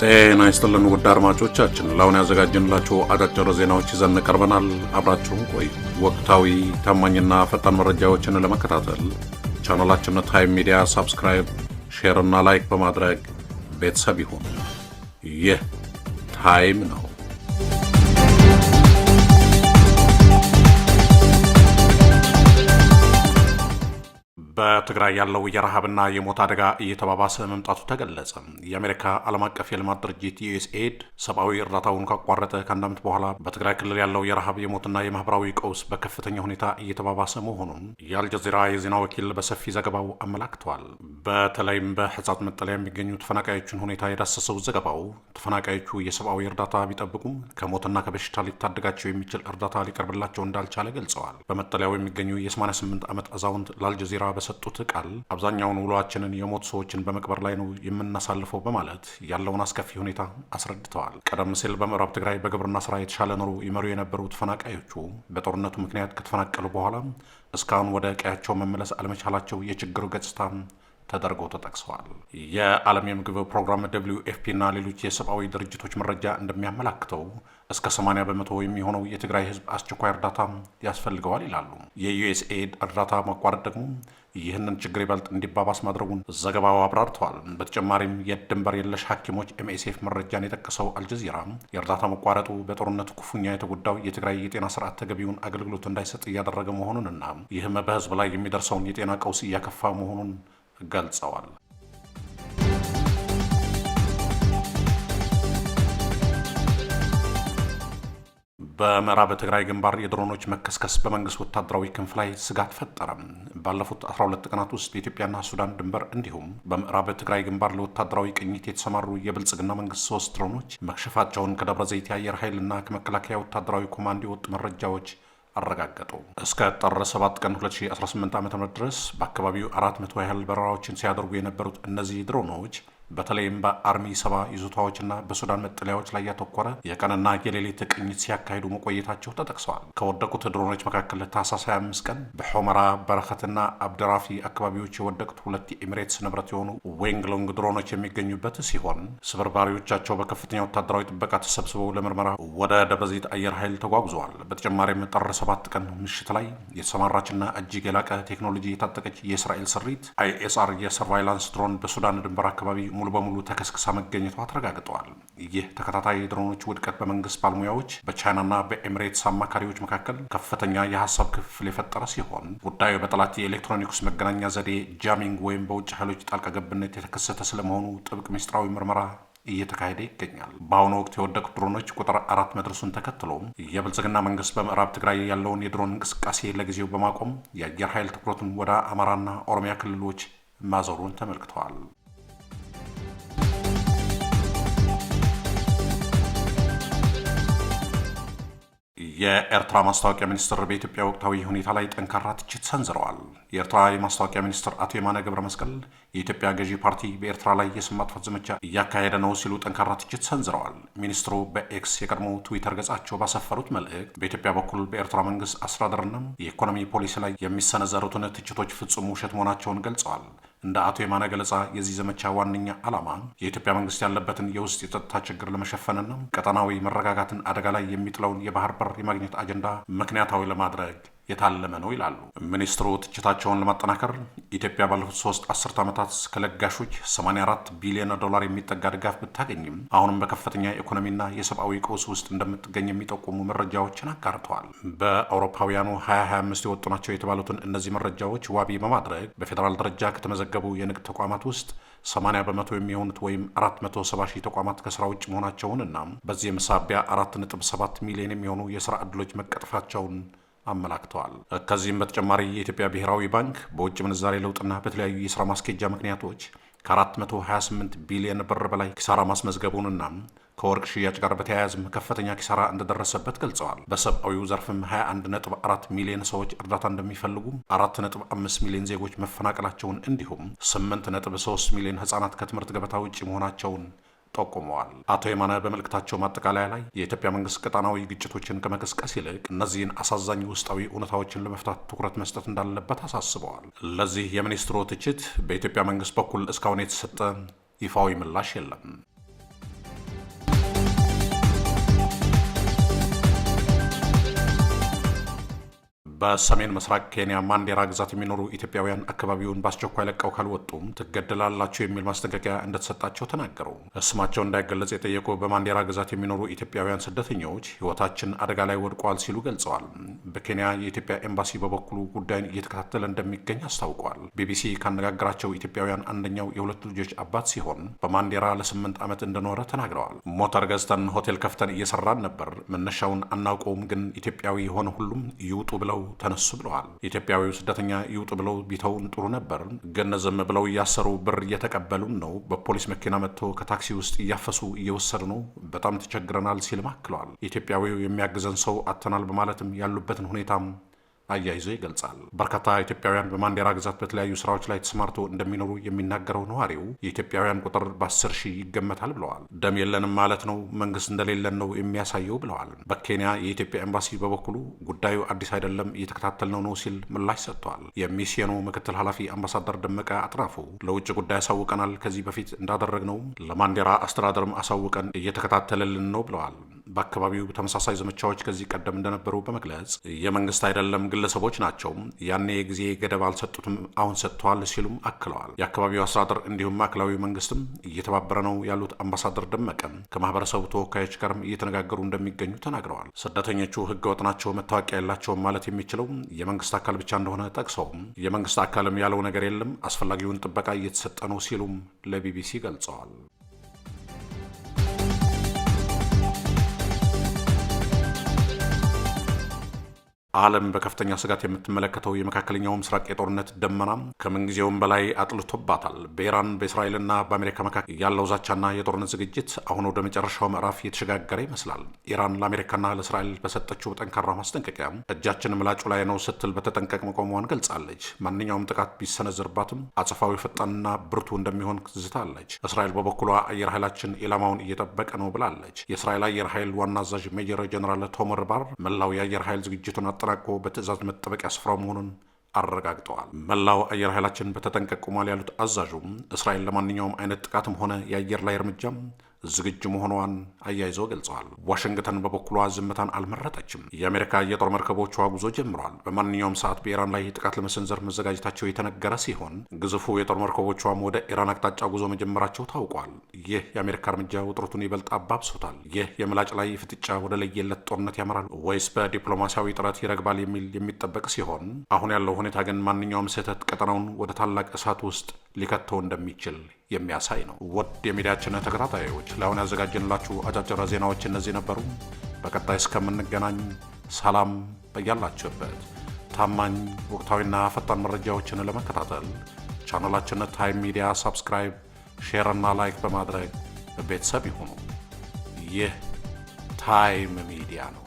ጤና ይስጥልን ውድ አድማጮቻችን፣ ለአሁን ያዘጋጀንላችሁ አጫጭር ዜናዎች ይዘን ቀርበናል። አብራችሁን ቆዩ። ወቅታዊ ታማኝና ፈጣን መረጃዎችን ለመከታተል ቻናላችንን ታይም ሚዲያ ሰብስክራይብ፣ ሼር እና ላይክ በማድረግ ቤተሰብ ይሁን። ይህ ታይም ነው። በትግራይ ያለው የረሃብና የሞት አደጋ እየተባባሰ መምጣቱ ተገለጸ። የአሜሪካ ዓለም አቀፍ የልማት ድርጅት ዩኤስኤድ ሰብአዊ እርዳታውን ካቋረጠ ከአንድ ዓመት በኋላ በትግራይ ክልል ያለው የረሃብ የሞትና የማህበራዊ ቀውስ በከፍተኛ ሁኔታ እየተባባሰ መሆኑን የአልጀዚራ የዜና ወኪል በሰፊ ዘገባው አመላክቷል። በተለይም በሕጻጽ መጠለያ የሚገኙ ተፈናቃዮችን ሁኔታ የዳሰሰው ዘገባው ተፈናቃዮቹ የሰብአዊ እርዳታ ቢጠብቁም ከሞትና ከበሽታ ሊታደጋቸው የሚችል እርዳታ ሊቀርብላቸው እንዳልቻለ ገልጸዋል። በመጠለያው የሚገኙ የ88 ዓመት አዛውንት ለአልጀዚራ በሰጡት ቃል አብዛኛውን ውሏችንን የሞት ሰዎችን በመቅበር ላይ ነው የምናሳልፈው በማለት ያለውን አስከፊ ሁኔታ አስረድተዋል። ቀደም ሲል በምዕራብ ትግራይ በግብርና ስራ የተሻለ ኑሮ ይመሩ የነበሩ ተፈናቃዮቹ በጦርነቱ ምክንያት ከተፈናቀሉ በኋላ እስካሁን ወደ ቀያቸው መመለስ አለመቻላቸው የችግሩ ገጽታ ተደርጎ ተጠቅሰዋል። የዓለም የምግብ ፕሮግራም WFP እና ሌሎች የሰብአዊ ድርጅቶች መረጃ እንደሚያመላክተው እስከ 80 በመቶ የሚሆነው የትግራይ ሕዝብ አስቸኳይ እርዳታ ያስፈልገዋል ይላሉ። የዩኤስኤድ እርዳታ ማቋረጥ ደግሞ ይህንን ችግር ይበልጥ እንዲባባስ ማድረጉን ዘገባው አብራርተዋል። በተጨማሪም የድንበር የለሽ ሐኪሞች MSF መረጃን የጠቀሰው አልጀዚራ የእርዳታ መቋረጡ በጦርነቱ ክፉኛ የተጎዳው የትግራይ የጤና ስርዓት ተገቢውን አገልግሎት እንዳይሰጥ እያደረገ መሆኑንና ይህም በሕዝብ ላይ የሚደርሰውን የጤና ቀውስ እያከፋ መሆኑን ገልጸዋል። በምዕራብ ትግራይ ግንባር የድሮኖች መከስከስ በመንግስት ወታደራዊ ክንፍ ላይ ስጋት ፈጠረ። ባለፉት 12 ቀናት ውስጥ በኢትዮጵያና ሱዳን ድንበር እንዲሁም በምዕራብ ትግራይ ግንባር ለወታደራዊ ቅኝት የተሰማሩ የብልጽግና መንግስት 3 ድሮኖች መክሸፋቸውን ከደብረ ዘይት የአየር ኃይልና ከመከላከያ ወታደራዊ ኮማንድ የወጡ መረጃዎች አረጋገጡ። እስከ ጥር 7 ቀን 2018 ዓ.ም ድረስ በአካባቢው 400 ያህል በረራዎችን ሲያደርጉ የነበሩት እነዚህ ድሮኖች በተለይም በአርሚ 7 ይዞታዎችና በሱዳን መጠለያዎች ላይ ያተኮረ የቀንና የሌሊት ቅኝት ሲያካሂዱ መቆየታቸው ተጠቅሰዋል። ከወደቁት ድሮኖች መካከል ታህሳስ 25 ቀን በሖመራ በረከትና አብደራፊ አካባቢዎች የወደቁት 2 የኤሚሬትስ ንብረት የሆኑ ዌንግሎንግ ድሮኖች የሚገኙበት ሲሆን ስብርባሪዎቻቸው በከፍተኛ ወታደራዊ ጥበቃ ተሰብስበው ለምርመራ ወደ ደብረዘይት አየር ኃይል ተጓጉዘዋል። በተጨማሪም ጥር 7 ቀን ምሽት ላይ የተሰማራችና እጅግ የላቀ ቴክኖሎጂ የታጠቀች የእስራኤል ስሪት ISR የሰርቫይላንስ ድሮን በሱዳን ድንበር አካባቢ ሙሉ በሙሉ ተከስክሳ መገኘቷ ተረጋግጠዋል። ይህ ተከታታይ ድሮኖች ውድቀት በመንግስት ባለሙያዎች በቻይናና በኤሚሬትስ አማካሪዎች መካከል ከፍተኛ የሀሳብ ክፍል የፈጠረ ሲሆን ጉዳዩ በጠላት የኤሌክትሮኒክስ መገናኛ ዘዴ ጃሚንግ ወይም በውጭ ኃይሎች ጣልቃ ገብነት የተከሰተ ስለመሆኑ ጥብቅ ምስጢራዊ ምርመራ እየተካሄደ ይገኛል። በአሁኑ ወቅት የወደቁት ድሮኖች ቁጥር 4 መድረሱን ተከትሎ የብልጽግና መንግስት በምዕራብ ትግራይ ያለውን የድሮን እንቅስቃሴ ለጊዜው በማቆም የአየር ኃይል ትኩረቱን ወደ አማራና ኦሮሚያ ክልሎች ማዞሩን ተመልክተዋል። የኤርትራ ማስታወቂያ ሚኒስትር በኢትዮጵያ ወቅታዊ ሁኔታ ላይ ጠንካራ ትችት ሰንዝረዋል። የኤርትራ የማስታወቂያ ሚኒስትር አቶ የማነ ገብረ መስቀል የኢትዮጵያ ገዢ ፓርቲ በኤርትራ ላይ የስም ማጥፋት ዘመቻ እያካሄደ ነው ሲሉ ጠንካራ ትችት ሰንዝረዋል። ሚኒስትሩ በኤክስ የቀድሞ ትዊተር ገጻቸው ባሰፈሩት መልእክት በኢትዮጵያ በኩል በኤርትራ መንግስት አስተዳደርና የኢኮኖሚ ፖሊሲ ላይ የሚሰነዘሩትን ትችቶች ፍጹም ውሸት መሆናቸውን ገልጸዋል። እንደ አቶ የማነ ገለጻ የዚህ ዘመቻ ዋነኛ ዓላማ የኢትዮጵያ መንግስት ያለበትን የውስጥ የጸጥታ ችግር ለመሸፈንና ቀጠናዊ መረጋጋትን አደጋ ላይ የሚጥለውን የባህር በር የማግኘት አጀንዳ ምክንያታዊ ለማድረግ የታለመ ነው ይላሉ። ሚኒስትሩ ትችታቸውን ለማጠናከር ኢትዮጵያ ባለፉት 3 አስርት ዓመታት ከለጋሾች 84 ቢሊዮን ዶላር የሚጠጋ ድጋፍ ብታገኝም አሁንም በከፍተኛ ኢኮኖሚና የሰብአዊ ቀውስ ውስጥ እንደምትገኝ የሚጠቁሙ መረጃዎችን አጋርተዋል። በአውሮፓውያኑ 2025 የወጡ ናቸው የተባሉትን እነዚህ መረጃዎች ዋቢ በማድረግ በፌዴራል ደረጃ ከተመዘገቡ የንግድ ተቋማት ውስጥ 80 በመቶ የሚሆኑት ወይም 470 ሺህ ተቋማት ከስራ ውጭ መሆናቸውንና በዚህም ሳቢያ 4.7 ሚሊዮን የሚሆኑ የስራ ዕድሎች መቀጠፋቸውን አመላክተዋል። ከዚህም በተጨማሪ የኢትዮጵያ ብሔራዊ ባንክ በውጭ ምንዛሬ ለውጥና በተለያዩ የስራ ማስኬጃ ምክንያቶች ከ428 ቢሊዮን ብር በላይ ኪሳራ ማስመዝገቡንና ከወርቅ ሽያጭ ጋር በተያያዘም ከፍተኛ ኪሳራ እንደደረሰበት ገልጸዋል። በሰብአዊው ዘርፍም 21.4 ሚሊዮን ሰዎች እርዳታ እንደሚፈልጉ፣ 4.5 ሚሊዮን ዜጎች መፈናቀላቸውን እንዲሁም 8.3 ሚሊዮን ህጻናት ከትምህርት ገበታ ውጭ መሆናቸውን ጠቁመዋል። አቶ የማነ በመልእክታቸው ማጠቃለያ ላይ የኢትዮጵያ መንግስት ቀጣናዊ ግጭቶችን ከመቀስቀስ ይልቅ እነዚህን አሳዛኝ ውስጣዊ እውነታዎችን ለመፍታት ትኩረት መስጠት እንዳለበት አሳስበዋል። ለዚህ የሚኒስትሩ ትችት በኢትዮጵያ መንግስት በኩል እስካሁን የተሰጠ ይፋዊ ምላሽ የለም። በሰሜን ምስራቅ ኬንያ ማንዴራ ግዛት የሚኖሩ ኢትዮጵያውያን አካባቢውን በአስቸኳይ ለቀው ካልወጡም ትገደላላችሁ የሚል ማስጠንቀቂያ እንደተሰጣቸው ተናገሩ። ስማቸው እንዳይገለጽ የጠየቁ በማንዴራ ግዛት የሚኖሩ ኢትዮጵያውያን ስደተኞች ሕይወታችን አደጋ ላይ ወድቋል ሲሉ ገልጸዋል። በኬንያ የኢትዮጵያ ኤምባሲ በበኩሉ ጉዳዩን እየተከታተለ እንደሚገኝ አስታውቋል። ቢቢሲ ካነጋገራቸው ኢትዮጵያውያን አንደኛው የሁለት ልጆች አባት ሲሆን በማንዴራ ለ8 ዓመት እንደኖረ ተናግረዋል። ሞተር ገዝተን ሆቴል ከፍተን እየሰራን ነበር። መነሻውን አናውቀውም፣ ግን ኢትዮጵያዊ የሆነ ሁሉም ይውጡ ብለው ተነሱ ብለዋል። ኢትዮጵያዊው ስደተኛ ይውጡ ብለው ቢተውን ጥሩ ነበር፣ ግን ዝም ብለው እያሰሩ ብር እየተቀበሉን ነው። በፖሊስ መኪና መጥቶ ከታክሲ ውስጥ እያፈሱ እየወሰዱ ነው። በጣም ተቸግረናል ሲልም አክለዋል። ኢትዮጵያዊው የሚያግዘን ሰው አጥተናል በማለትም ያሉበትን ሁኔታም አያይዞ ይገልጻል። በርካታ ኢትዮጵያውያን በማንዴራ ግዛት በተለያዩ ስራዎች ላይ ተሰማርተው እንደሚኖሩ የሚናገረው ነዋሪው የኢትዮጵያውያን ቁጥር በ10 ሺህ ይገመታል ብለዋል። ደም የለንም ማለት ነው፣ መንግስት እንደሌለን ነው የሚያሳየው ብለዋል። በኬንያ የኢትዮጵያ ኤምባሲ በበኩሉ ጉዳዩ አዲስ አይደለም፣ እየተከታተልነው ነው ሲል ምላሽ ሰጥቷል። የሚስዮኑ ምክትል ኃላፊ አምባሳደር ደመቀ አጥናፉ ለውጭ ጉዳይ አሳውቀናል፣ ከዚህ በፊት እንዳደረግነው ለማንዴራ አስተዳደርም አሳውቀን እየተከታተለልን ነው ብለዋል። በአካባቢው ተመሳሳይ ዘመቻዎች ከዚህ ቀደም እንደነበሩ በመግለጽ የመንግስት አይደለም ግለሰቦች ናቸው፣ ያኔ ጊዜ ገደብ አልሰጡትም፣ አሁን ሰጥተዋል ሲሉም አክለዋል። የአካባቢው አስተዳደር እንዲሁም ማዕከላዊ መንግስትም እየተባበረ ነው ያሉት አምባሳደር ደመቀም ከማህበረሰቡ ተወካዮች ጋርም እየተነጋገሩ እንደሚገኙ ተናግረዋል። ስደተኞቹ ህገወጥ ናቸው፣ መታወቂያ የላቸውም ማለት የሚችለው የመንግስት አካል ብቻ እንደሆነ ጠቅሰውም የመንግስት አካልም ያለው ነገር የለም፣ አስፈላጊውን ጥበቃ እየተሰጠ ነው ሲሉም ለቢቢሲ ገልጸዋል። ዓለም በከፍተኛ ስጋት የምትመለከተው የመካከለኛው ምስራቅ የጦርነት ደመና ከምንጊዜውም በላይ አጥልቶባታል። በኢራን በእስራኤልና በአሜሪካ መካከል ያለው ዛቻና የጦርነት ዝግጅት አሁን ወደ መጨረሻው ምዕራፍ እየተሸጋገረ ይመስላል። ኢራን ለአሜሪካና ለእስራኤል በሰጠችው ጠንካራ ማስጠንቀቂያ እጃችን ምላጩ ላይ ነው ስትል በተጠንቀቅ መቆሟን ገልጻለች። ማንኛውም ጥቃት ቢሰነዝርባትም አጸፋዊ ፈጣንና ብርቱ እንደሚሆን ዝታለች። እስራኤል በበኩሏ አየር ኃይላችን ኢላማውን እየጠበቀ ነው ብላለች። የእስራኤል አየር ኃይል ዋና አዛዥ ሜጀር ጀነራል ቶመር ባር መላው የአየር ኃይል ዝግጅቱን አጠናቆ በትዕዛዝ መጠበቂያ ስፍራው መሆኑን አረጋግጠዋል። መላው አየር ኃይላችን በተጠንቀቅ ቆሟል ያሉት አዛዡም እስራኤል ለማንኛውም አይነት ጥቃትም ሆነ የአየር ላይ እርምጃም ዝግጁ መሆኗን አያይዘው ገልጸዋል። ዋሽንግተን በበኩሏ ዝምታን አልመረጠችም። የአሜሪካ የጦር መርከቦቿ ጉዞ ጀምረዋል። በማንኛውም ሰዓት በኢራን ላይ ጥቃት ለመሰንዘር መዘጋጀታቸው የተነገረ ሲሆን ግዙፉ የጦር መርከቦቿም ወደ ኢራን አቅጣጫ ጉዞ መጀመራቸው ታውቋል። ይህ የአሜሪካ እርምጃ ውጥረቱን ይበልጥ አባብሶታል። ይህ የምላጭ ላይ ፍጥጫ ወደ ለየለት ጦርነት ያመራል ወይስ በዲፕሎማሲያዊ ጥረት ይረግባል የሚል የሚጠበቅ ሲሆን አሁን ያለው ሁኔታ ግን ማንኛውም ስህተት ቀጠናውን ወደ ታላቅ እሳት ውስጥ ሊከተው እንደሚችል የሚያሳይ ነው። ውድ የሚዲያችን ተከታታዮች ለአሁን ያዘጋጀንላችሁ አጫጭር ዜናዎች እነዚህ ነበሩ። በቀጣይ እስከምንገናኝ ሰላም በያላችሁበት። ታማኝ ወቅታዊና ፈጣን መረጃዎችን ለመከታተል ቻናላችን ታይም ሚዲያ ሰብስክራይብ፣ ሼር እና ላይክ በማድረግ ቤተሰብ ይሁኑ። ይህ ታይም ሚዲያ ነው።